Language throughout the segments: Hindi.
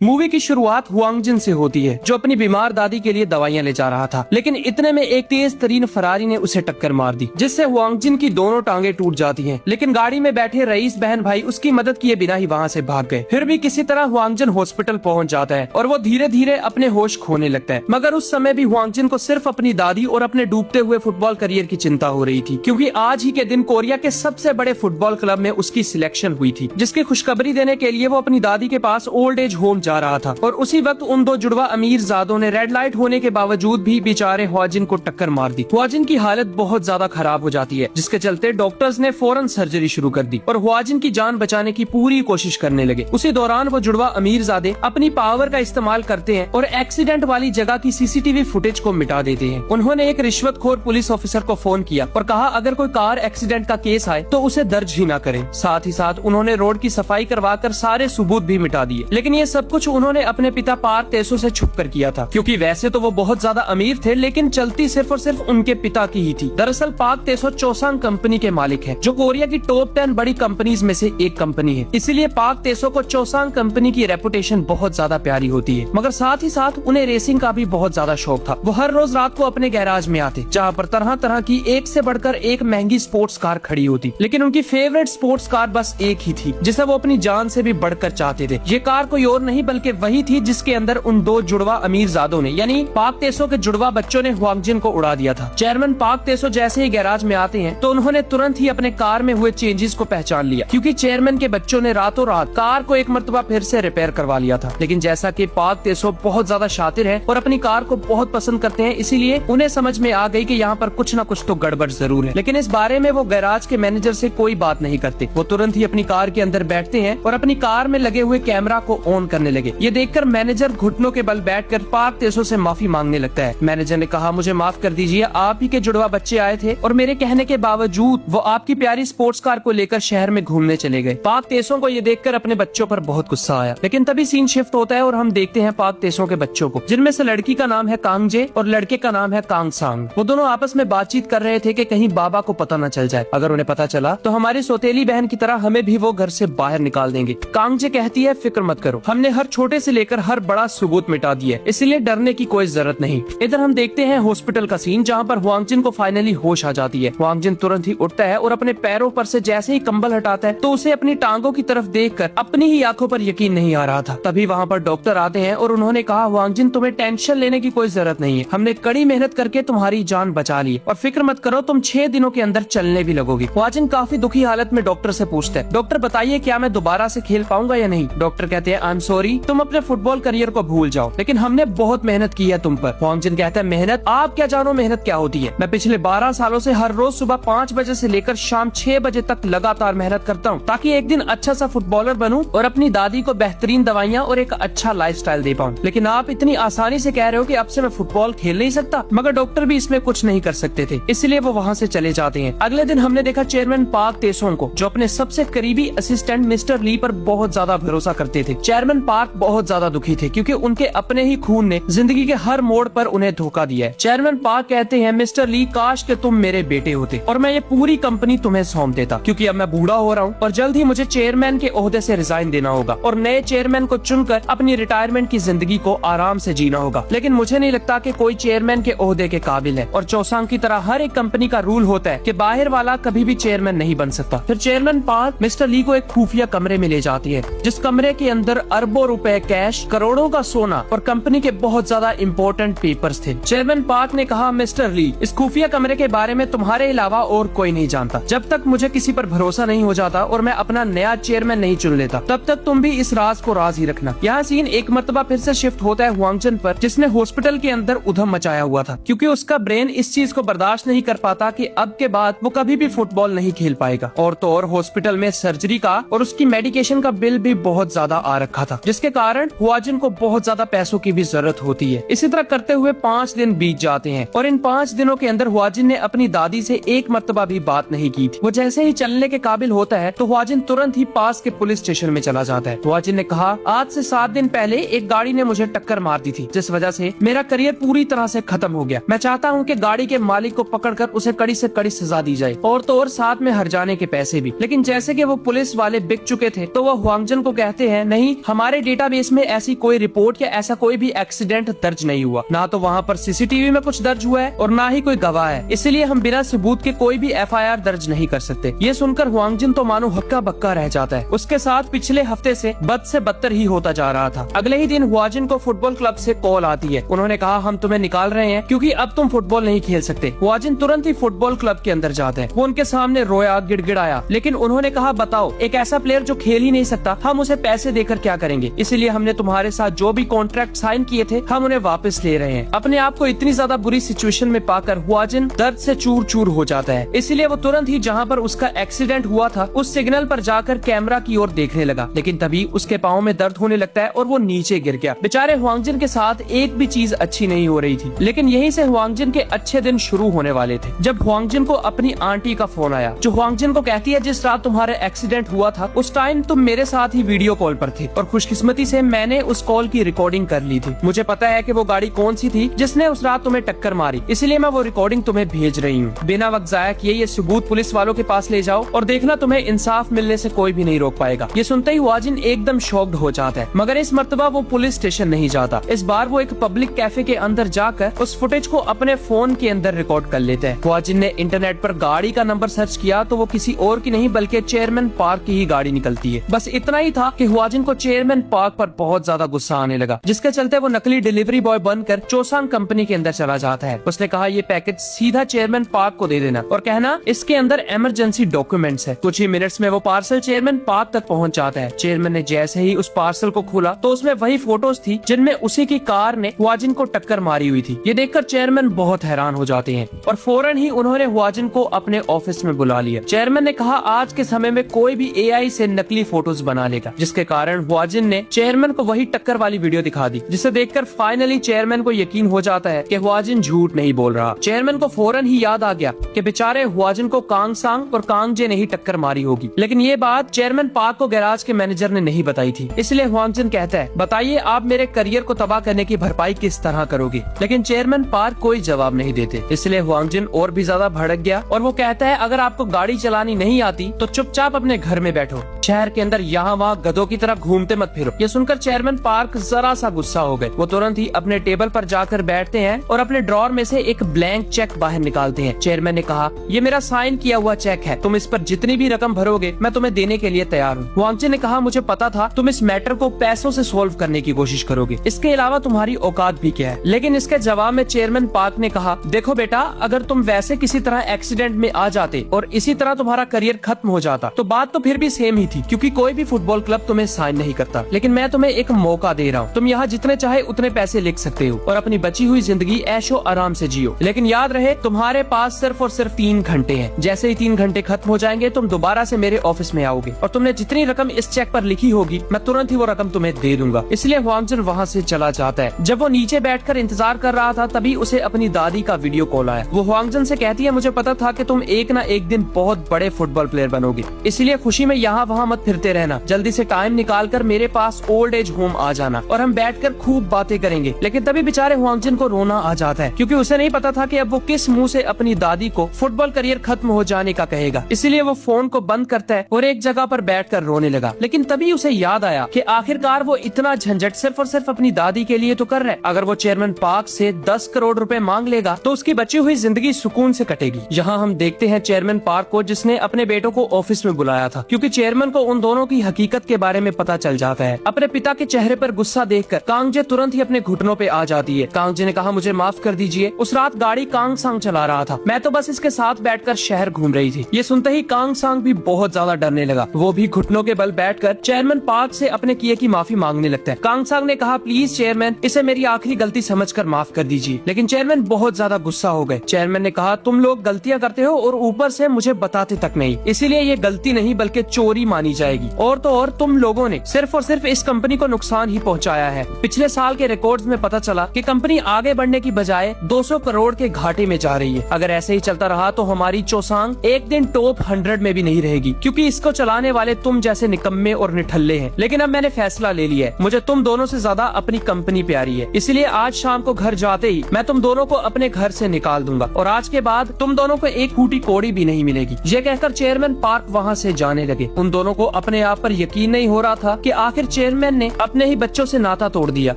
मूवी की शुरुआत हुआंगजिन से होती है, जो अपनी बीमार दादी के लिए दवाइयाँ ले जा रहा था, लेकिन इतने में एक तेज तरीन फरारी ने उसे टक्कर मार दी, जिससे हुआंगजिन की दोनों टांगे टूट जाती हैं। लेकिन गाड़ी में बैठे रईस बहन भाई उसकी मदद किए बिना ही वहाँ से भाग गए। फिर भी किसी तरह हुआंगजिन हॉस्पिटल पहुँच जाता है और वो धीरे धीरे अपने होश खोने लगता है। मगर उस समय भी हुआंगजिन को सिर्फ अपनी दादी और अपने डूबते हुए फुटबॉल करियर की चिंता हो रही थी, क्योंकि आज ही के दिन कोरिया के सबसे बड़े फुटबॉल क्लब में उसकी सिलेक्शन हुई थी, जिसकी खुशखबरी देने के लिए वो अपनी दादी के पास ओल्ड एज होम जा रहा था। और उसी वक्त उन दो जुड़वा अमीर जादों ने रेड लाइट होने के बावजूद भी बेचारे हुआजिन को टक्कर मार दी। हुआजिन की हालत बहुत ज्यादा खराब हो जाती है, जिसके चलते डॉक्टर्स ने फौरन सर्जरी शुरू कर दी और हुआजिन की जान बचाने की पूरी कोशिश करने लगे। उसी दौरान वो जुड़वा अमीरजादे अपनी पावर का इस्तेमाल करते हैं और एक्सीडेंट वाली जगह की सीसीटीवी फुटेज को मिटा देते हैं। उन्होंने एक रिश्वतखोर पुलिस ऑफिसर को फोन किया और कहा अगर कोई कार एक्सीडेंट का केस आए तो उसे दर्ज ही न करें। साथ ही साथ उन्होंने रोड की सफाई करवाकर सारे सबूत भी मिटा दिए। लेकिन ये सब कुछ उन्होंने अपने पिता पार्क तेसो से छुप कर किया था, क्योंकि वैसे तो वो बहुत ज्यादा अमीर थे, लेकिन चलती सिर्फ और सिर्फ उनके पिता की ही थी। दरअसल पार्क तेसो चोसांग कंपनी के मालिक है, जो कोरिया की टॉप 10 बड़ी कंपनीज में से एक कंपनी है। इसीलिए पार्क तेसो को चोसांग कंपनी की रेपुटेशन बहुत ज्यादा प्यारी होती है। मगर साथ ही साथ उन्हें रेसिंग का भी बहुत ज्यादा शौक था। वो हर रोज रात को अपने गैराज में आते, जहाँ पर तरह तरह की एक से बढ़कर एक महंगी स्पोर्ट्स कार खड़ी होती, लेकिन उनकी फेवरेट स्पोर्ट्स कार बस एक ही थी, जिसे वो अपनी जान से भी बढ़कर चाहते थे। ये कार कोई और नहीं बल्कि वही थी जिसके अंदर उन दो जुड़वा अमीरजादों ने, यानी पार्क तेसो के जुड़वा बच्चों ने हुआंगजिन को उड़ा दिया था। चेयरमैन पार्क तेसो जैसे ही गैराज में आते हैं तो उन्होंने तुरंत ही अपने कार में हुए चेंजेस को पहचान लिया, क्योंकि चेयरमैन के बच्चों ने रातों रात कार को एक मर्तबा फिर से रिपेयर करवा लिया था। लेकिन जैसा कि पार्क तेसो बहुत ज्यादा शातिर है और अपनी कार को बहुत पसंद करते हैं, इसीलिए उन्हें समझ में आ गई कि यहाँ पर कुछ न कुछ तो गड़बड़ जरूर है। लेकिन इस बारे में वो गैराज के मैनेजर से कोई बात नहीं करते। वो तुरंत ही अपनी कार के अंदर बैठते हैं और अपनी कार में लगे हुए कैमरा को ऑन करने लगे। ये देखकर मैनेजर घुटनों के बल बैठकर पार्क तेसो से माफी मांगने लगता है। मैनेजर ने कहा मुझे माफ कर दीजिए, आप ही के जुड़वा बच्चे आए थे और मेरे कहने के बावजूद वो आपकी प्यारी स्पोर्ट्स कार को लेकर शहर में घूमने चले गए। पार्क तेसो को ये देखकर अपने बच्चों पर बहुत गुस्सा आया। लेकिन तभी सीन शिफ्ट होता है और हम देखते हैं पार्क तेसो के बच्चों को, जिनमें से लड़की का नाम है कांगजे और लड़के का नाम है कांगसांग। वो दोनों आपस में बातचीत कर रहे थे कि कहीं बाबा को पता न चल जाए। अगर उन्हें पता चला तो हमारी सौतेली बहन की तरह हमें भी वो घर से बाहर निकाल देंगे। कांगजे कहती है फिक्र मत करो, हमने हर छोटे से लेकर हर बड़ा सबूत मिटा दिया, इसलिए डरने की कोई जरूरत नहीं। इधर हम देखते हैं हॉस्पिटल का सीन, जहाँ पर हुआंगजिन को फाइनली होश आ जाती है। हुआंगजिन तुरंत ही उठता है और अपने पैरों पर से जैसे ही कंबल हटाता है तो उसे अपनी टांगों की तरफ देखकर अपनी ही आंखों पर यकीन नहीं आ रहा था। तभी वहाँ पर डॉक्टर आते हैं और उन्होंने कहा हुआंगजिन तुम्हें टेंशन लेने की कोई जरूरत नहीं है, हमने कड़ी मेहनत करके तुम्हारी जान बचा ली और फिक्र मत करो, तुम 6 दिनों के अंदर चलने भी लगोगी। हुआंगजिन काफी दुखी हालत में डॉक्टर से पूछता है डॉक्टर बताइए क्या मैं दोबारा से खेल पाऊंगा या नहीं। डॉक्टर कहते हैं आई एम सॉरी, तुम अपने फुटबॉल करियर को भूल जाओ, लेकिन हमने बहुत मेहनत की है तुम पर। हुआंगजिन कहता है मेहनत, आप क्या जानो मेहनत क्या होती है। मैं पिछले 12 सालों से हर रोज सुबह 5 बजे से लेकर शाम 6 बजे तक लगातार मेहनत करता हूँ, ताकि एक दिन अच्छा सा फुटबॉलर बनूं और अपनी दादी को बेहतरीन दवाइयाँ और एक अच्छा लाइफस्टाइल दे पाऊँ। लेकिन आप इतनी आसानी से कह रहे हो कि अब से मैं फुटबॉल खेल नहीं सकता। मगर डॉक्टर भी इसमें कुछ नहीं कर सकते थे, इसलिए वो वहाँ से चले जाते हैं। अगले दिन हमने देखा चेयरमैन पार्क तेसो को, जो अपने सबसे करीबी असिस्टेंट मिस्टर ली पर बहुत ज्यादा भरोसा करते थे। चेयरमैन पार्क बहुत ज्यादा दुखी थे, क्योंकि उनके अपने ही खून ने जिंदगी के हर मोड़ पर उन्हें धोखा दिया है। चेयरमैन पार्क कहते हैं मिस्टर ली काश के तुम मेरे बेटे होते और मैं ये पूरी कंपनी तुम्हें सौंप देता, क्योंकि अब मैं बूढ़ा हो रहा हूँ और जल्द ही मुझे चेयरमैन के ओहदे से रिजाइन देना होगा और नए चेयरमैन को चुनकर अपनी रिटायरमेंट की जिंदगी को आराम से जीना होगा। लेकिन मुझे नहीं लगता कि कोई चेयरमैन के ओहदे के काबिल है और चौसांग की तरह हर एक कंपनी का रूल होता है कि बाहर वाला कभी भी चेयरमैन नहीं बन सकता। फिर चेयरमैन पार्क मिस्टर ली को एक खुफिया कमरे में ले जाती है, जिस कमरे के अंदर अरबों रुपए कैश, करोड़ों का सोना और कंपनी के बहुत ज्यादा इम्पोर्टेंट पेपर्स थे। चेयरमैन पार्क ने कहा मिस्टर ली इस खुफिया कमरे के बारे में तुम्हारे अलावा और कोई नहीं जानता। जब तक मुझे किसी पर भरोसा नहीं हो जाता और मैं अपना नया चेयरमैन नहीं चुन लेता, तब तक तुम भी इस राज को राज ही रखना। यहाँ सीन एक मर्तबा फिर से शिफ्ट होता है हुआंगजिन पर, जिसने हॉस्पिटल के अंदर उधम मचाया हुआ था, क्योंकि उसका ब्रेन इस चीज को बर्दाश्त नहीं कर पाता कि अब के बाद वो कभी भी फुटबॉल नहीं खेल पाएगा। और तो और हॉस्पिटल में सर्जरी का और उसकी मेडिकेशन का बिल भी बहुत ज्यादा आ रखा था, जिसके कारण हुआजिन को बहुत ज्यादा पैसों की भी जरूरत होती है। इसी तरह करते हुए 5 दिन बीत जाते हैं और इन 5 दिनों के अंदर हुआजिन ने अपनी दादी से एक मर्तबा भी बात नहीं की थी। वो जैसे ही चलने के काबिल होता है तो हुआजिन तुरंत ही पास के पुलिस स्टेशन में चला जाता है। हुआजिन ने कहा आज से 7 दिन पहले एक गाड़ी ने मुझे टक्कर मार दी थी, जिस वजह से मेरा करियर पूरी तरह से खत्म हो गया। मैं चाहता हूँ कि गाड़ी के मालिक को पकड़कर उसे कड़ी से कड़ी सजा दी जाए और तो और साथ में हर्जाने के पैसे भी। लेकिन जैसे कि वो पुलिस वाले बिक चुके थे तो वो हुआंगजिन को कहते हैं नहीं, हमारे डेटाबेस में ऐसी कोई रिपोर्ट या ऐसा कोई भी एक्सीडेंट दर्ज नहीं हुआ, ना तो वहाँ पर सीसीटीवी में कुछ दर्ज हुआ है और ना ही कोई गवाह है, इसलिए हम बिना सबूत के कोई भी एफआईआर दर्ज नहीं कर सकते। ये सुनकर हुआंग जिन तो मानो हक्का बक्का रह जाता है। उसके साथ पिछले हफ्ते से बद से बदतर ही होता जा रहा था। अगले ही दिन हुआ जिन को फुटबॉल क्लब से कॉल आती है। उन्होंने कहा हम तुम्हें निकाल रहे हैं क्योंकि अब तुम फुटबॉल नहीं खेल सकते। हुआ जिन तुरंत ही फुटबॉल क्लब के अंदर जाते हैं। वो उनके सामने रोया, गिड़गिड़ाया, लेकिन उन्होंने कहा बताओ, एक ऐसा प्लेयर जो खेल ही नहीं सकता, हम उसे पैसे देकर क्या करेंगे? इसीलिए हमने तुम्हारे साथ जो भी कॉन्ट्रैक्ट साइन किए थे हम उन्हें वापस ले रहे हैं। अपने आप को इतनी ज्यादा बुरी सिचुएशन में पाकर हुआ जिन दर्द से चूर चूर हो जाता है। इसलिए वो तुरंत ही जहाँ पर उसका एक्सीडेंट हुआ था उस सिग्नल पर जाकर कैमरा की ओर देखने लगा, लेकिन तभी उसके पाँव में दर्द होने लगता है और वो नीचे गिर गया। बेचारे हुआंग जिन के साथ एक भी चीज अच्छी नहीं हो रही थी, लेकिन यहीं से हुआंग जिन के अच्छे दिन शुरू होने वाले थे। जब हुआंग जिन को अपनी आंटी का फोन आया, जो हुआंग जिन को कहती है जिस रात तुम्हारा एक्सीडेंट हुआ था उस टाइम तुम मेरे साथ ही वीडियो कॉल पर थे और खुशकिस्मती से मैंने उस कॉल की रिकॉर्डिंग कर ली थी। मुझे पता है कि वो गाड़ी कौन सी थी जिसने उस रात तुम्हें टक्कर मारी, इसलिए मैं वो रिकॉर्डिंग तुम्हें भेज रही हूँ। बिना वक्त जाया किए ये सबूत पुलिस वालों के पास ले जाओ और देखना तुम्हें इंसाफ मिलने से कोई भी नहीं रोक पाएगा। ये सुनते ही हुआ जिन एकदम शॉक्ड हो जाता है, मगर इस मर्तबा वो पुलिस स्टेशन नहीं जाता। इस बार वो एक पब्लिक कैफे के अंदर जाकर उस फुटेज को अपने फोन के अंदर रिकॉर्ड कर लेते हैं। हुआ जिन ने इंटरनेट पर गाड़ी का नंबर सर्च किया तो वो किसी और की नहीं बल्कि चेयरमैन पार्क की ही गाड़ी निकलती है। बस इतना ही था कि हुआ जिन को चेयरमैन पार्क पर बहुत ज्यादा गुस्सा आने लगा, जिसके चलते वो नकली डिलीवरी बॉय बनकर चोसांग कंपनी के अंदर चला जाता है। उसने कहा ये पैकेज सीधा चेयरमैन पार्क को दे देना और कहना इसके अंदर इमरजेंसी डॉक्यूमेंट्स है। कुछ ही मिनट्स में वो पार्सल चेयरमैन पार्क तक पहुंच जाता है। चेयरमैन ने जैसे ही उस पार्सल को खोला तो उसमें वही फोटोज थी जिनमें उसी की कार ने हुआ जिन को टक्कर मारी हुई थी। ये देखकर चेयरमैन बहुत हैरान हो जाते हैं और फौरन ही उन्होंने हुआ जिन को अपने ऑफिस में बुला लिया। चेयरमैन ने कहा आज के समय में कोई भी एआई से नकली फोटोज बना लेगा, जिसके कारण हुआ जिन ने चेयरमैन को वही टक्कर वाली वीडियो दिखा दी, जिसे देखकर फाइनली चेयरमैन को यकीन हो जाता है कि हुआ जिन झूठ नहीं बोल रहा। चेयरमैन को फौरन ही याद आ गया कि बेचारे हुआ जिन को कांग सांग और कांग जे ने ही टक्कर मारी होगी, लेकिन ये बात चेयरमैन पार्क को गैराज के मैनेजर ने नहीं बताई थी। इसलिए हुआंग जिन कहता है बताइए आप मेरे करियर को तबाह करने की भरपाई किस तरह करोगे, लेकिन चेयरमैन पार्क कोई जवाब नहीं देते। इसलिए हुआंग जिन और भी ज्यादा भड़क गया और वो कहता है अगर आपको गाड़ी चलानी नहीं आती तो चुपचाप अपने घर में बैठो, शहर के अंदर यहाँ वहाँ गधों की तरह घूमते मत फिरो। ये सुनकर चेयरमैन पार्क जरा सा गुस्सा हो गए। वो तुरंत ही अपने टेबल पर जाकर बैठते हैं और अपने ड्रॉर में से एक ब्लैंक चेक बाहर निकालते हैं। चेयरमैन ने कहा ये मेरा साइन किया हुआ चेक है, तुम इस पर जितनी भी रकम भरोगे मैं तुम्हें देने के लिए तैयार हूँ। हुआंग जिन ने कहा मुझे पता था तुम इस मैटर को पैसों से सोल्व करने की कोशिश करोगे, इसके अलावा तुम्हारी औकात भी क्या है। लेकिन इसके जवाब में चेयरमैन पार्क ने कहा देखो बेटा, अगर तुम वैसे किसी तरह एक्सीडेंट में आ जाते और इसी तरह तुम्हारा करियर खत्म हो जाता तो बात तो फिर भी सेम ही थी, क्योंकि कोई भी फुटबॉल क्लब तुम्हें साइन नहीं करता। लेकिन मैं तुम्हें एक मौका दे रहा हूँ, तुम यहाँ जितने चाहे उतने पैसे लिख सकते हो और अपनी बची हुई जिंदगी ऐशो आराम से जियो। लेकिन याद रहे तुम्हारे पास सिर्फ और सिर्फ 3 घंटे हैं। जैसे ही 3 घंटे खत्म हो जाएंगे तुम दोबारा से मेरे ऑफिस में आओगे और तुमने जितनी रकम इस चेक पर लिखी होगी मैं तुरंत ही वो रकम तुम्हें दे दूंगा। इसलिए हुआंग जिन वहाँ से चला जाता है। जब वो नीचे बैठकर इंतजार कर रहा था तभी उसे अपनी दादी का वीडियो कॉल आया। वो हुआंग जिन से कहती है मुझे पता था कि तुम एक ना एक दिन बहुत बड़े फुटबॉल प्लेयर बनोगे, इसलिए खुशी में यहाँ वहाँ मत फिरते रहना, जल्दी से टाइम निकाल कर मेरे पास ओल्ड एज होम आ जाना और हम बैठकर खूब बातें करेंगे। लेकिन तभी बेचारे हुआंग जिन को रोना आ जाता है, क्योंकि उसे नहीं पता था कि अब वो किस मुंह से अपनी दादी को फुटबॉल करियर खत्म हो जाने का कहेगा। इसीलिए वो फोन को बंद करता है और एक जगह पर बैठकर रोने लगा। लेकिन तभी उसे याद आया कि आखिरकार वो इतना झंझट सिर्फ और सिर्फ अपनी दादी के लिए तो कर रहा है। अगर वो चेयरमैन पार्क से 10 करोड़ रुपए मांग लेगा तो उसकी बची हुई जिंदगी सुकून से कटेगी। यहाँ हम देखते हैं चेयरमैन पार्क को, जिसने अपने बेटों को ऑफिस में बुलाया था, क्योंकि चेयरमैन को उन दोनों की हकीकत के बारे में पता चल जाता है। अपने पिता के चेहरे पर गुस्सा देखकर कांग जे तुरंत ही अपने घुटनों पे आ जाती है। कांग जे ने कहा मुझे माफ कर दीजिए, उस रात गाड़ी कांग सांग चला रहा था, मैं तो बस इसके साथ बैठकर शहर घूम रही थी। ये सुनते ही कांग सांग भी बहुत ज्यादा डरने लगा। वो भी घुटनों के बल बैठकर चेयरमैन पार्क से अपने किए की माफी मांगने लगता है। कांग सांग ने कहा प्लीज चेयरमैन, इसे मेरी आखिरी गलती समझकर माफ कर दीजिए। लेकिन चेयरमैन बहुत ज्यादा गुस्सा हो गए। चेयरमैन ने कहा तुम लोग गलतियां करते हो और ऊपर से मुझे बताते तक नहीं, इसीलिए ये गलती नहीं बल्कि चोरी मानी जाएगी। और तो और तुम लोगों ने सिर्फ और सिर्फ इस कंपनी को नुकसान ही पहुंचाया है। पिछले साल के रिकॉर्ड्स में पता चला कि कंपनी आगे बढ़ने की बजाय 200 करोड़ के घाटे में जा रही है। अगर ऐसे ही चलता रहा तो हमारी चोसांग एक दिन टॉप 100 में भी नहीं रहेगी, क्योंकि इसको चलाने वाले तुम जैसे निकम्मे और निठल्ले हैं। लेकिन अब मैंने फैसला ले लिया है, मुझे तुम दोनों से ज्यादा अपनी कंपनी प्यारी है, इसलिए आज शाम को घर जाते ही मैं तुम दोनों को अपने घर से निकाल दूंगा और आज के बाद तुम दोनों को एक फूटी कौड़ी भी नहीं मिलेगी। ये कहकर चेयरमैन पार्क वहाँ से जाने लगे। उन दोनों को अपने आप पर यकीन नहीं हो रहा था कि आखिर चेयरमैन ने अपने ही बच्चों से नाता तोड़ दिया,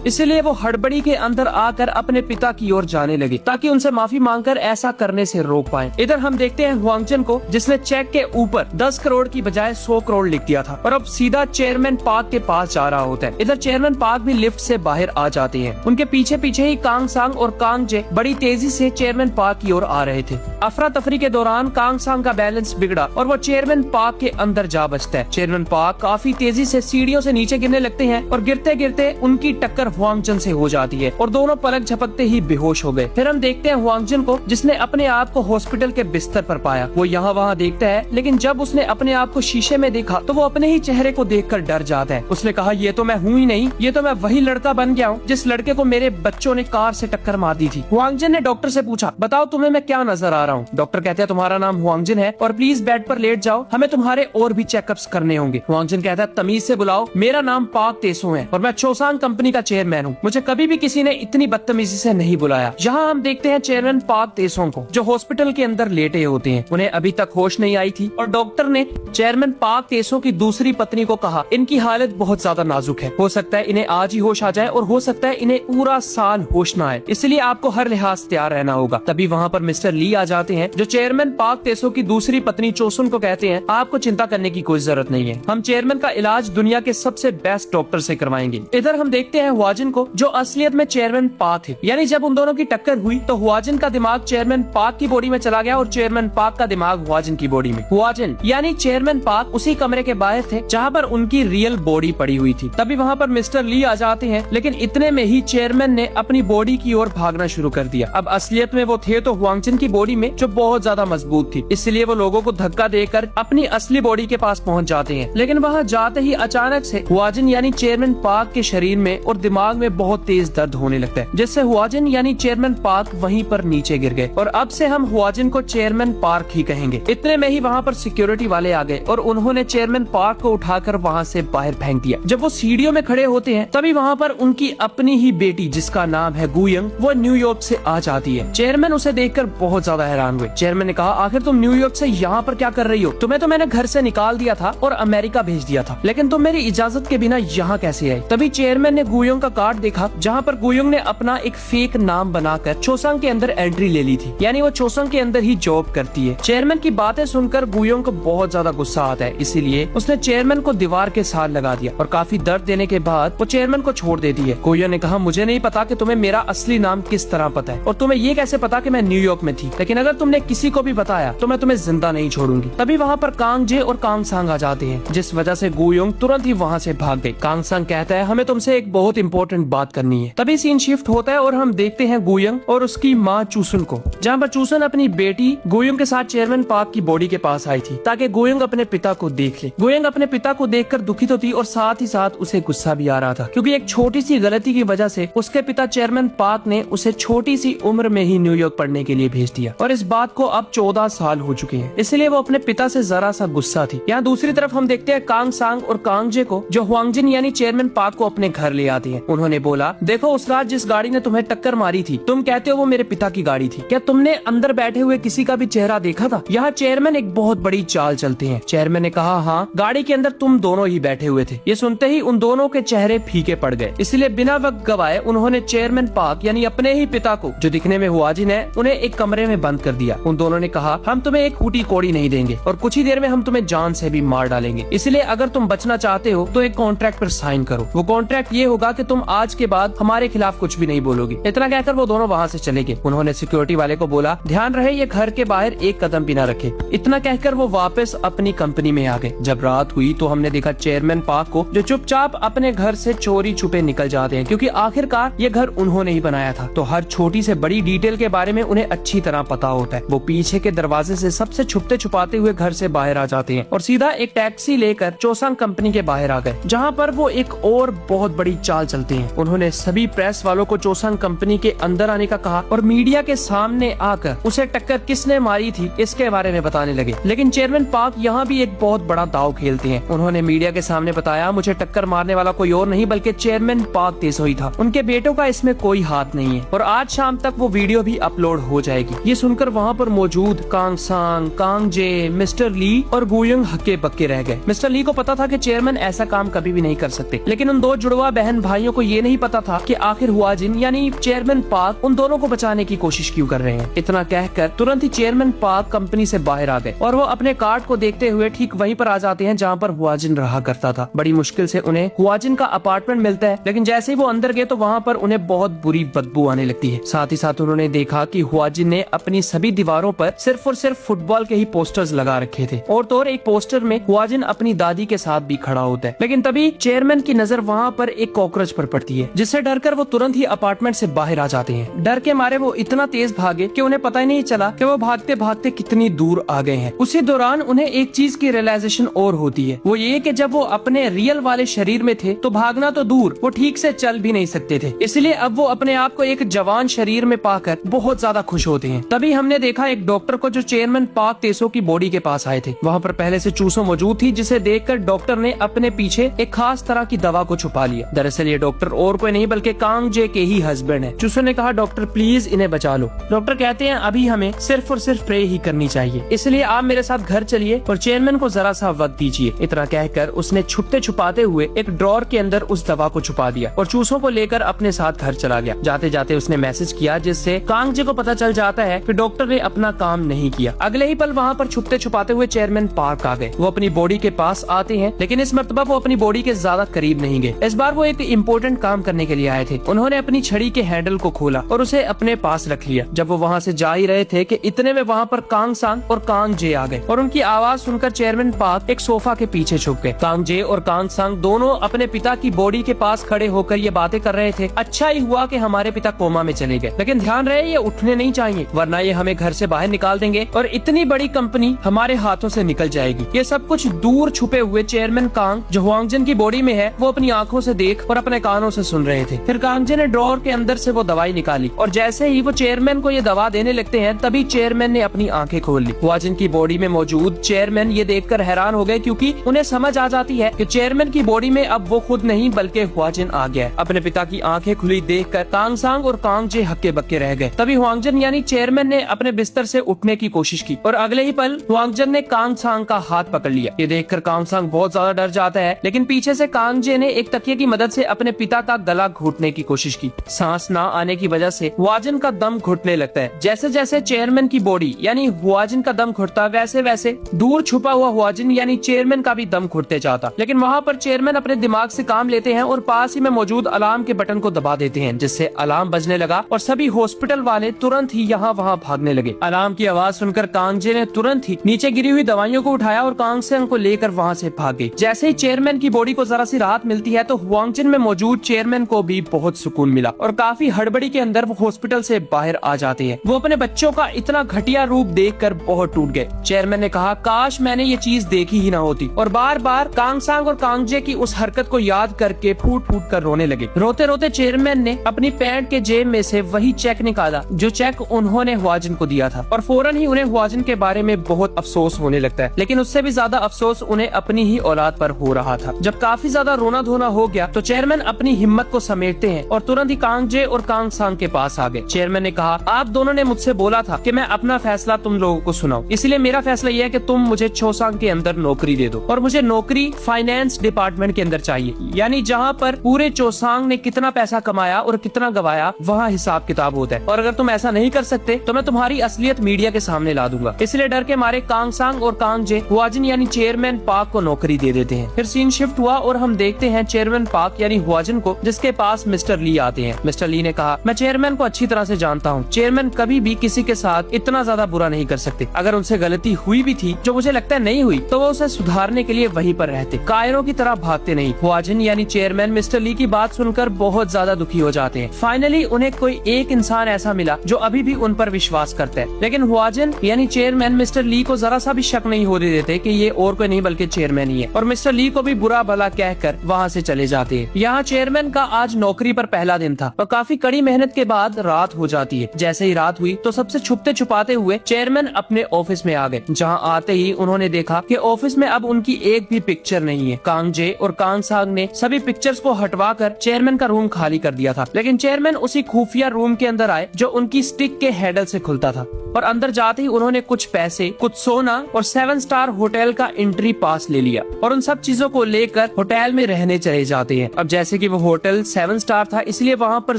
इसलिए वो हड़बड़ी के अंदर आकर अपने पिता की ओर जाने लगे ताकि उनसे माफी मांगकर ऐसा करने से रोक पाए। इधर हम देखते हैं हुआंगजन को, जिसने चेक के ऊपर 10 करोड़ की बजाय 100 करोड़ लिख दिया था और अब सीधा चेयरमैन पार्क के पास जा रहा होता है। इधर चेयरमैन पार्क भी लिफ्ट से बाहर आ जाते हैं। उनके पीछे पीछे ही कांग सांग और कांग जे बड़ी तेजी से चेयरमैन पार्क की ओर आ रहे थे। अफरा तफरी के दौरान कांग सांग का बैलेंस बिगड़ा और वो चेयरमैन पार्क के अंदर जा बचता है। चेयरमैन पार्क काफी तेजी से सीढ़ियों से नीचे गिरने लगते हैं और गिरते गिरते उनकी टक्कर हुआंगजन से हो जाती है और दोनों पलक झपकते ही बेहोश हो गए। फिर हम देखते हैं हुआंगजन को, जिसने अपने आप को हॉस्पिटल के बिस्तर पर पाया। वो यहाँ वहाँ देखता है, लेकिन जब उसने अपने आप को शीशे में देखा तो वो अपने ही चेहरे को देखकर डर जाता है। उसने कहा, ये तो मैं हूँ ही नहीं, ये तो मैं वही लड़का बन गया हूँ जिस लड़के को मेरे बच्चों ने कार से टक्कर मार दी थी। हुआंगजन ने डॉक्टर से पूछा, बताओ तुम्हें मैं क्या नजर आ रहा हूँ? डॉक्टर कहते हैं, तुम्हारा नाम हुआंगजन है और प्लीज बेड पर लेट जाओ, हमें तुम्हारे और भी चेकअप्स करने होंगे। हुआंगजन कहता है, तमीज से बुलाओ, मेरा नाम पार्क तेसो है और मैं चोसांग कंपनी का चेयरमैन हूँ। मुझे कभी भी किसी ने इतनी बदतमीजी से नहीं बुलाया। यहाँ हम देखते हैं चेयरमैन पार्क तेसो को, जो हॉस्पिटल के अंदर लेटे होते हैं। उन्हें अभी तक होश नहीं आई थी और डॉक्टर ने चेयरमैन पार्क तेसो की दूसरी पत्नी को कहा, इनकी हालत बहुत ज्यादा नाजुक है, हो सकता है इन्हें आज ही होश आ जाए और हो सकता है इन्हें पूरा साल होश न आए, इसलिए आपको हर लिहाज से तैयार रहना होगा। तभी वहाँ पर मिस्टर ली आ जाते हैं, जो चेयरमैन पार्क तेसो की दूसरी पत्नी चोसुन को कहते हैं, आपको चिंता करने की कोई जरूरत नहीं है, हम चेयरमैन का इलाज दुनिया के सबसे बेस्ट डॉक्टर से करवाएंगे। इधर हम देखते हैं हुआजिन को, जो असलियत में चेयरमैन पार्क थे। यानी जब उन दोनों की टक्कर हुई तो हुआजिन का दिमाग चेयरमैन पार्क की बॉडी में चला गया और चेयरमैन पार्क का दिमाग हुआजिन की बॉडी में। हुआजिन यानी चेयरमैन पार्क उसी कमरे के बाहर थे जहाँ पर उनकी रियल बॉडी पड़ी हुई थी। तभी वहाँ पर मिस्टर ली आ जाते हैं, लेकिन इतने में ही चेयरमैन ने अपनी बॉडी की ओर भागना शुरू कर दिया। अब असलियत में वो थे तो हुआंगजन की बॉडी में, जो बहुत ज्यादा मजबूत थी, इसलिए वो लोगों को धक्का देकर अपनी असली बॉडी के पास पहुँच जाते हैं। लेकिन वहाँ जाते ही अचानक से हुआजिन यानी चेयरमैन पार्क के शरीर में और दिमाग में बहुत तेज दर्द होने लगता है, जिससे हुआजिन यानी चेयरमैन पार्क वहीं पर नीचे गिर गए और अब से हम हुआजिन को चेयरमैन पार्क ही कहेंगे। इतने में ही वहाँ पर सिक्योरिटी वाले आ गए और उन्होंने चेयरमैन पार्क को उठाकर वहाँ से बाहर फेंक दिया। जब वो सीढ़ियों में खड़े होते हैं तभी वहाँ पर उनकी अपनी ही बेटी, जिसका नाम है गुयंग, वो न्यूयॉर्क से आ जाती है। चेयरमैन उसे देखकर बहुत ज्यादा हैरान हुए। चेयरमैन ने कहा, आखिर तुम न्यूयॉर्क से यहाँ पर क्या कर रही हो? तुम्हें तो मैंने घर से निकाल दिया था और अमेरिका भेज दिया था, लेकिन तुम मेरी इजाजत के बिना यहाँ कैसे आई? तभी चेयरमैन ने गुयंग का कार्ड देखा, जहाँ पर गुयंग ने अपना एक फेक नाम बनाकर चोसंग के अंदर एंट्री ले ली थी, यानी वो चोसंग के अंदर ही जॉब करती है। चेयरमैन की बातें सुनकर गुयंग को बहुत ज्यादा गुस्सा आता है, इसीलिए उसने चेयरमैन को दीवार के साथ लगा दिया और काफी दर्द देने के बाद वो चेयरमैन को छोड़ देती है। गुयंग ने कहा, मुझे नहीं पता कि तुम्हें मेरा असली नाम किस तरह पता है और तुम्हें ये कैसे पता कि मैं न्यूयॉर्क में थी, लेकिन अगर तुमने किसी को भी बताया तो मैं तुम्हें जिंदा नहीं छोड़ूंगी। तभी वहाँ पर कांग जे और कांग सांग आ जाते हैं, जिस वजह से गुयंग तुरंत ही वहाँ से भाग गई। कांग सांग कहता है, हमें तुमसे एक बहुत इंपॉर्टेंट बात करनी है। तभी सीन शिफ्ट होता है और हम देखते हैं गुयंग और उसकी माँ चूसुन को, जहाँ पर चूसुन अपनी बेटी गुयंग के साथ चेयरमैन पार्क की बॉडी के पास आई थी ताकि गुयंग अपने पिता को देख ले। गुयंग अपने पिता को देखकर दुखी तो थी और साथ ही साथ उसे गुस्सा भी आ रहा था, क्योंकि एक छोटी सी गलती की वजह से उसके पिता चेयरमैन पार्क ने उसे छोटी सी उम्र में ही न्यूयॉर्क पढ़ने के लिए भेज दिया और इस बात को अब 14 साल हो चुके हैं, इसलिए वो अपने पिता से जरा सा गुस्सा थी। यहाँ दूसरी तरफ हम देखते हैं कांग सांग और कांग जे को, जो हुआंगजिन यानी चेयरमैन पार्क को अपने घर ले आती है। उन्होंने बोला, देखो उस रात जिस गाड़ी ने तुम्हें टक्कर मारी थी, तुम कहते हो वो मेरे पिता की गाड़ी थी, क्या तुमने अंदर बैठे हुए किसी का भी चेहरा देखा था? यहाँ चेयरमैन एक बहुत बड़ी चाल चलते हैं। चेयरमैन ने कहा, हाँ, गाड़ी के अंदर तुम दोनों ही बैठे हुए थे। ये सुनते ही उन दोनों के चेहरे फीके पड़ गए, इसलिए बिना वक्त गवाए उन्होंने चेयरमैन पार्क यानी अपने ही पिता को, जो दिखने में हुआजिन है, उन्हें एक कमरे में बंद कर दिया। उन दोनों ने कहा, हम तुम्हें एक फूटी कोड़ी नहीं देंगे और कुछ ही देर में हम तुम्हें जान से भी मार डालेंगे, इसलिए अगर तुम बचना चाहते हो तो एक कॉन्ट्रैक्ट पर साइन करो। वो कॉन्ट्रैक्ट ये होगा कि तुम आज के बाद हमारे खिलाफ कुछ भी नहीं बोलोगे। इतना कहकर वो दोनों वहाँ से चले गए। उन्होंने सिक्योरिटी वाले को बोला, ध्यान रहे ये घर के बाहर एक कदम भी न रखे। इतना कहकर वो वापस अपनी कंपनी में आ गए। जब रात हुई तो हमने देखा चेयरमैन पार्क को, जो चुपचाप अपने घर से चोरी छुपे निकल जाते हैं, क्योंकि आखिरकार ये घर उन्होंने ही बनाया था, तो हर छोटी से बड़ी डिटेल के बारे में उन्हें अच्छी तरह पता होता है। वो पीछे के दरवाजे से सबसे छुपते छुपाते हुए घर से बाहर आ जाते हैं और सीधा एक टैक्सी लेकर चोसंग कंपनी के बाहर आ गए, जहाँ पर वो एक और बहुत बड़ी चाल चलते हैं। उन्होंने सभी प्रेस वालों को चोसंग कंपनी के अंदर आने का कहा और मीडिया के सामने आकर उसे टक्कर किसने मारी थी इसके बारे में बताने लगे। लेकिन चेयरमैन पार्क यहाँ भी एक बहुत बड़ा दाव खेलते हैं। उन्होंने मीडिया के सामने बताया, मुझे टक्कर मारने वाला कोई और नहीं बल्कि चेयरमैन पार्क तेसो ही था, उनके बेटों का इसमें कोई हाथ नहीं है और आज शाम तक वो वीडियो भी अपलोड हो जाएगी। ये सुनकर वहाँ पर मौजूद कांग सांग, कांग जे, मिस्टर ली और गुयंग हक्के बक्के रह गए। मिस्टर ली को पता था कि चेयरमैन ऐसा काम कभी कभी भी नहीं कर सकते। लेकिन उन दो जुड़वा बहन भाइयों को ये नहीं पता था कि आखिर हुआजिन यानी चेयरमैन पार्क उन दोनों को बचाने की कोशिश क्यों कर रहे हैं। इतना कहकर तुरंत ही चेयरमैन पार्क कंपनी से बाहर आ गए और वो अपने कार्ड को देखते हुए ठीक वहीं पर आ जाते हैं जहाँ पर हुआजिन रहा करता था। बड़ी मुश्किल से उन्हें हुआजिन का अपार्टमेंट मिलता है, लेकिन जैसे ही वो अंदर गए तो वहाँ पर उन्हें बहुत बुरी बदबू आने लगती है। साथ ही साथ उन्होंने देखा कि हुआजिन ने अपनी सभी दीवारों पर सिर्फ और सिर्फ फुटबॉल के ही पोस्टर्स लगा रखे थे और तो और एक पोस्टर में हुआजिन अपनी दादी के साथ भी खड़ा होता है। लेकिन तभी चेयरमैन की नजर वहाँ पर एक कॉकरोच पर पड़ती है, जिससे डरकर वो तुरंत ही अपार्टमेंट से बाहर आ जाते हैं। डर के मारे वो इतना तेज भागे कि उन्हें पता ही नहीं चला कि वो भागते भागते कितनी दूर आ गए हैं। उसी दौरान उन्हें एक चीज की रियलाइजेशन और होती है, वो ये कि जब वो अपने रियल वाले शरीर में थे तो भागना तो दूर, वो ठीक से चल भी नहीं सकते थे। इसलिए अब वो अपने आप को एक जवान शरीर में पाकर बहुत ज्यादा खुश होते हैं। तभी हमने देखा एक डॉक्टर को जो चेयरमैन पार्क तेसो की बॉडी के पास आए थे। वहाँ पर पहले से चूसो मौजूद थी, जिसे देखकर डॉक्टर ने अपने पीछे एक खास तरह की दवा को छुपा लिया। दरअसल ये डॉक्टर और कोई नहीं बल्कि कांग जे के ही हस्बैंड है। चूसो ने कहा, डॉक्टर प्लीज इन्हें बचा लो। डॉक्टर कहते हैं अभी हमें सिर्फ और सिर्फ प्रे ही करनी चाहिए, इसलिए आप मेरे साथ घर चलिए और चेयरमैन को जरा सा वक्त दीजिए। इतना कहकर उसने छुपते छुपाते हुए एक ड्रॉर के अंदर उस दवा को छुपा दिया और चूसों को लेकर अपने साथ घर चला गया। जाते जाते उसने मैसेज किया, जिससे कांग जे को पता चल जाता है कि डॉक्टर ने अपना काम नहीं किया। अगले ही पल वहाँ पर छुपते छुपाते हुए चेयरमैन पार्क आ गए। वो अपनी बॉडी के पास आते हैं, लेकिन इस मर्तबा वो अपनी बॉडी के ज्यादा करीब नहीं गए। इस बार वो एक इम्पोर्टेंट काम करने के लिए आए थे। उन्होंने अपनी छड़ी के हैंडल को खोला और उसे अपने पास रख लिया। जब वो वहाँ से जा ही रहे थे कि इतने में वहाँ पर कांग सांग और कांग जे आ गए और उनकी आवाज सुनकर चेयरमैन पार्क एक सोफा के पीछे छुप गए। कांग जे और कांग सांग दोनों अपने पिता की बॉडी के पास खड़े होकर ये बातें कर रहे थे। अच्छा ही हुआ कि हमारे पिता कोमा में चले गए, लेकिन ध्यान रहे ये उठने नहीं चाहिए, वरना ये हमें घर से बाहर निकाल देंगे और इतनी बड़ी कंपनी हमारे हाथों से निकल जाएगी। ये सब कुछ दूर छुपे हुए चेयरमैन कांग जो हुआंगजिन की बॉडी में है वो अपनी आंखों से देख और अपने कानों से सुन रहे थे। फिर कांग जे ने ड्रॉर के अंदर से वो दवाई निकाली और जैसे ही वो चेयरमैन को ये दवा देने लगते हैं तभी चेयरमैन ने अपनी आंखें खोल ली। हुआंगजिन की बॉडी में मौजूद चेयरमैन ये देखकर हैरान हो गए, क्योंकि उन्हें समझ आ जाती है कि चेयरमैन की बॉडी में अब वो खुद नहीं बल्कि हुआंगजिन आ गया है। अपने पिता की आंखें खुली देखकर कांग सांग और कांग जे हक्के बक्के रह गए। तभी हुआंगजिन यानी चेयरमैन ने अपने बिस्तर से उठने की कोशिश की और अगले ही पल हुआंगजिन ने कांग सांग का हाथ पकड़ लिया। ये देखकर कांग सांग बहुत ज्यादा डर जाता है, लेकिन पीछे से कांग जे ने एक तकिए की मदद से अपने पिता का गला घोटने की कोशिश की। सांस ना आने की वजह से हुआंगजिन का दम घुटने लगता है। जैसे जैसे चेयरमैन की बॉडी यानी हुआंगजिन का दम घुटता, वैसे वैसे दूर छुपा हुआ हुआंगजिन यानी चेयरमैन का भी दम घुटते जाता। लेकिन वहाँ पर चेयरमैन अपने दिमाग से काम लेते हैं और पास ही में मौजूद अलार्म के बटन को दबा देते हैं, जिससे अलार्म बजने लगा और सभी हॉस्पिटल वाले तुरंत ही यहाँ वहाँ भागने लगे। अलार्म की आवाज सुनकर कांग जे ने तुरंत ही नीचे गिरी हुई दवाइयों को उठाया और कांग सांग को लेकर वहाँ से भाग गई। जैसे ही चेयरमैन की बॉडी को जरा सी राहत मिलती है तो हुआंगजिन में मौजूद चेयरमैन को भी बहुत सुकून मिला और काफी हड़बड़ी के अंदर वो हॉस्पिटल से बाहर आ जाते हैं। वो अपने बच्चों का इतना घटिया रूप देखकर बहुत टूट गए। चेयरमैन ने कहा, काश मैंने ये चीज देखी ही ना होती, और बार बार कांग सांग और कांग जे की उस हरकत को याद करके फूट फूट कर रोने लगे। रोते रोते चेयरमैन ने अपनी पैंट के जेब में से वही चेक निकाला जो चेक उन्होंने हुआंगजिन को दिया था और फौरन ही उन्हें हुआंगजिन के बारे में बहुत अफसोस होने लगता है। लेकिन उससे भी ज्यादा अफसोस उन्हें अपनी ही औलाद पर हो रहा था। जब काफी ज्यादा रोना धोना हो गया तो चेयरमैन अपनी हिम्मत को समेटते हैं और तुरंत ही कांग जे और कांग सांग के पास आ गए। चेयरमैन ने कहा, आप दोनों ने मुझसे बोला था कि मैं अपना फैसला तुम लोगों को सुनाऊं, इसलिए मेरा फैसला यह है कि तुम मुझे चोसांग के अंदर नौकरी दे दो और मुझे नौकरी फाइनेंस डिपार्टमेंट के अंदर चाहिए, यानी जहाँ पर पूरे चोसांग ने कितना पैसा कमाया और कितना गवाया वहाँ हिसाब किताब होता है। और अगर तुम ऐसा नहीं कर सकते तो मैं तुम्हारी असलियत मीडिया के सामने ला दूंगा। इसलिए डर के मारे कांग सांग और कांग जे हुआंगजिन यानी चेयरमैन पार्क को नौकरी दे देते हैं। फिर सीन शिफ्ट हुआ और हम देखते हैं चेयरमैन पार्क यानी हुआंगजिन को, जिसके पास मिस्टर ली आते हैं। मिस्टर ली ने कहा, मैं चेयरमैन को अच्छी तरह से जानता हूँ, चेयरमैन कभी भी किसी के साथ इतना ज्यादा बुरा नहीं कर सकते। अगर उनसे गलती हुई भी थी, जो मुझे लगता है नहीं हुई, तो वो उसे सुधारने के लिए वहीं पर रहते, कायरों की तरह भागते नहीं। हुआंगजिन यानी चेयरमैन मिस्टर ली की बात सुनकर बहुत ज्यादा दुखी हो जाते हैं। फाइनली उन्हें कोई एक इंसान ऐसा मिला जो अभी भी उन पर विश्वास करता है। लेकिन हुआंगजिन यानी चेयरमैन मिस्टर ली को जरा सा भी शक नहीं होने देते कि ये और कोई नहीं बल्कि चेयरमैन ही है, और मिस्टर ली को भी बुरा भला कहकर वहाँ से चले जाते हैं। यहाँ चेयरमैन का आज नौकरी पर पहला दिन था और काफी कड़ी मेहनत के बाद रात हो जाती है। जैसे ही रात हुई तो सबसे छुपते छुपाते हुए चेयरमैन अपने ऑफिस में आ गए। जहाँ आते ही उन्होंने देखा कि ऑफिस में अब उनकी एक भी पिक्चर नहीं है। कांग जे और कांग सांग ने सभी पिक्चर्स को हटवाकर चेयरमैन का रूम खाली कर दिया था, लेकिन चेयरमैन उसी खुफिया रूम के अंदर आए जो उनकी स्टिक के हैंडल से खुलता था और अंदर जाते ही उन्होंने कुछ पैसे, कुछ सोना और 7 स्टार होटल का एंट्री पास ले लिया और उन सब चीजों को लेकर होटल में रहने चले जाते हैं। अब जैसे कि वो होटल 7 स्टार था, इसलिए वहाँ पर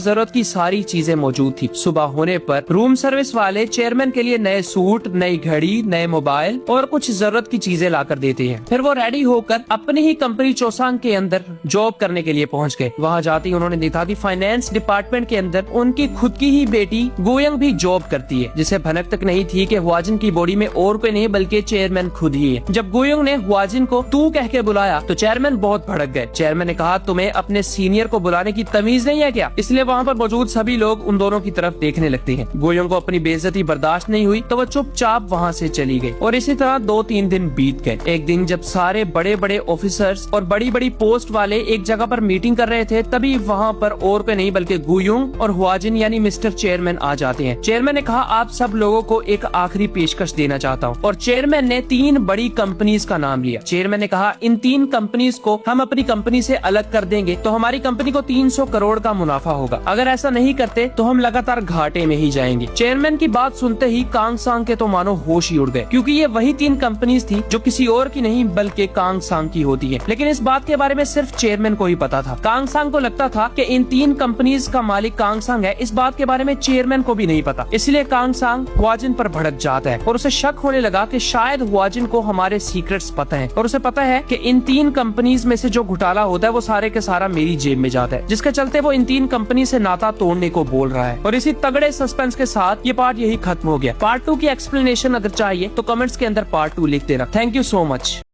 जरूरत की सारी चीजें मौजूद थी। सुबह होने पर रूम सर्विस वाले चेयरमैन के लिए नए सूट, नई घड़ी, नए मोबाइल और कुछ जरूरत की चीजें लाकर देते हैं। फिर वो रेडी होकर अपनी ही कंपनी चोसांग के अंदर जॉब करने के लिए पहुंच गए। वहां जाते ही उन्होंने देखा कि फाइनेंस डिपार्टमेंट के अंदर उनकी खुद की ही बेटी गोयंग भी जॉब करती है, जिसे भनक तक नहीं थी कि हुआजिन की बॉडी में और कोई नहीं बल्कि चेयरमैन खुद ही है। जब गोयंग ने हुआजिन को तू कह के बुलाया तो चेयरमैन बहुत भड़क गए। चेयरमैन ने कहा, तुम्हें अपने सीनियर को बुलाने की तमीज नहीं है क्या? इसलिए वहाँ पर मौजूद सभी लोग उन दोनों की तरफ देखने लगते हैं। गोयंग को अपनी बेइज्जती बर्दाश्त नहीं हुई तो वो चुपचाप वहाँ से चली गई और इसी तरह 2-3 दिन बीत गए। एक दिन जब सारे बड़े बड़े ऑफिसर्स और बड़ी बड़ी पोस्ट वाले एक जगह पर मीटिंग कर रहे थे, तभी वहाँ पर और कोई नहीं बल्कि गोयंग और हुआजिन यानी मिस्टर चेयरमैन आ जाते हैं। चेयरमैन ने कहा, आप सब लोगों को एक आखिरी पेशकश देना चाहता हूँ। और चेयरमैन ने 3 बड़ी कंपनीज का नाम लिया। चेयरमैन ने कहा, इन 3 कंपनीज को हम अपनी कंपनी से अलग कर देंगे तो हमारी कंपनी को 300 करोड़ का मुनाफा होगा। अगर ऐसा नहीं करते तो हम लगातार घाटे में ही जाएंगे। चेयरमैन की बात सुनते ही कांग सांग के तो मानो होश ही उड़ गए, क्योंकि ये वही 3 कंपनीज थी जो किसी और की नहीं बल्कि कांग सांग की होती है। लेकिन इस बात के बारे में सिर्फ चेयरमैन को ही पता था। कांग सांग को लगता था कि इन 3 कंपनीज का मालिक कांग सांग है। इस बात के बारे में चेयरमैन को भी नहीं पता। इसलिए कांग सांग हुआजिन पर भड़क जाता है और उसे शक होने लगा कि शायद हुआजिन को हमारे सीक्रेट्स पता है और उसे पता है कि इन 3 कंपनीज में से जो घोटाला होता है वो सारे के सारा मेरी जेब में जाता है, जिसके चलते वो इन 3 कंपनी से नाता तोड़ने को बोल रहा है। और इसी तगड़े सस्पेंस के साथ ये पार्ट यही खत्म हो गया। पार्ट 2 की एक्सप्लेनेशन अगर चाहिए तो कमेंट्स के अंदर पार्ट 2 लिख देना। Thank you so much.